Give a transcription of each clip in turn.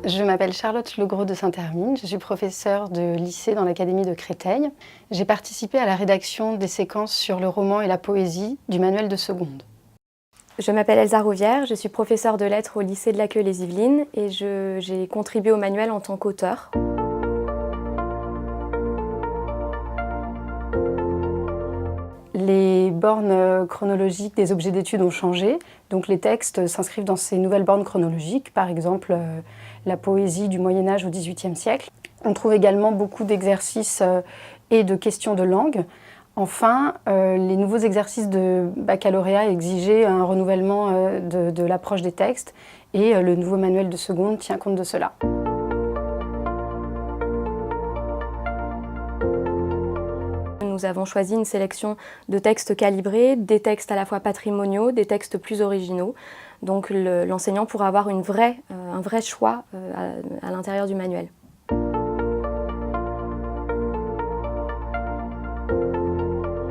Je m'appelle Charlotte Legros de Saint-Hermine, je suis professeure de lycée dans l'Académie de Créteil. J'ai participé à la rédaction des séquences sur le roman et la poésie du manuel de seconde. Je m'appelle Elsa Rouvière, je suis professeure de lettres au lycée de la Queue-les-Yvelines et j'ai contribué au manuel en tant qu'auteure. Les bornes chronologiques des objets d'études ont changé, donc les textes s'inscrivent dans ces nouvelles bornes chronologiques, par exemple la poésie du Moyen-Âge au XVIIIe siècle. On trouve également beaucoup d'exercices et de questions de langue. Enfin, les nouveaux exercices de baccalauréat exigeaient un renouvellement de l'approche des textes et le nouveau manuel de seconde tient compte de cela. Nous avons choisi une sélection de textes calibrés, des textes à la fois patrimoniaux, des textes plus originaux. Donc l'enseignant pourra avoir un vrai choix à l'intérieur du manuel.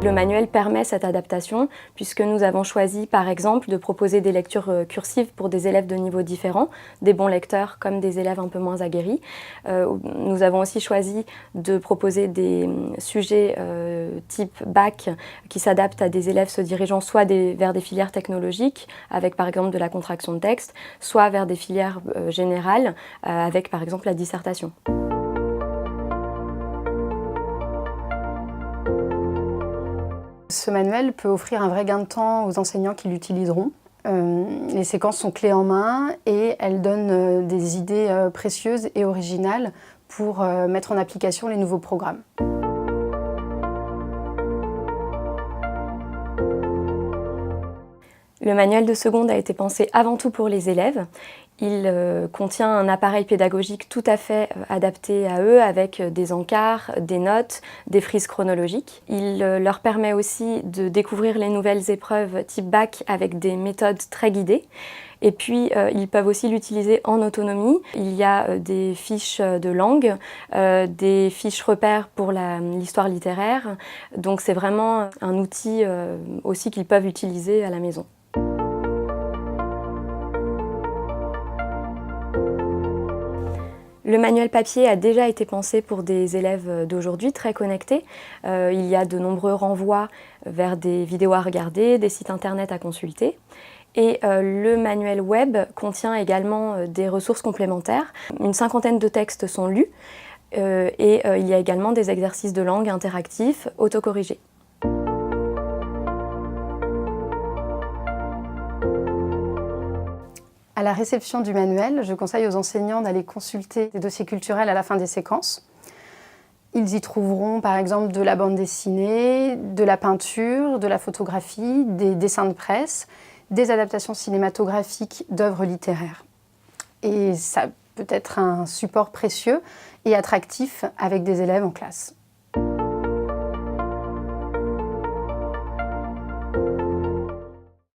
Le manuel permet cette adaptation puisque nous avons choisi par exemple de proposer des lectures cursives pour des élèves de niveaux différents, des bons lecteurs comme des élèves un peu moins aguerris. Nous avons aussi choisi de proposer des sujets type bac qui s'adaptent à des élèves se dirigeant soit vers des filières technologiques avec par exemple de la contraction de texte, soit vers des filières générales avec par exemple la dissertation. Ce manuel peut offrir un vrai gain de temps aux enseignants qui l'utiliseront. Les séquences sont clés en main et elles donnent des idées précieuses et originales pour mettre en application les nouveaux programmes. Le manuel de seconde a été pensé avant tout pour les élèves. Il contient un appareil pédagogique tout à fait adapté à eux avec des encarts, des notes, des frises chronologiques. Il leur permet aussi de découvrir les nouvelles épreuves type bac avec des méthodes très guidées. Et puis, ils peuvent aussi l'utiliser en autonomie. Il y a des fiches de langue, des fiches repères pour l'histoire littéraire. Donc c'est vraiment un outil aussi qu'ils peuvent utiliser à la maison. Le manuel papier a déjà été pensé pour des élèves d'aujourd'hui très connectés. Il y a de nombreux renvois vers des vidéos à regarder, des sites internet à consulter. Et le manuel web contient également des ressources complémentaires. Une cinquantaine de textes sont lus et il y a également des exercices de langue interactifs autocorrigés. À la réception du manuel, je conseille aux enseignants d'aller consulter des dossiers culturels à la fin des séquences. Ils y trouveront par exemple de la bande dessinée, de la peinture, de la photographie, des dessins de presse, des adaptations cinématographiques d'œuvres littéraires. Et ça peut être un support précieux et attractif avec des élèves en classe.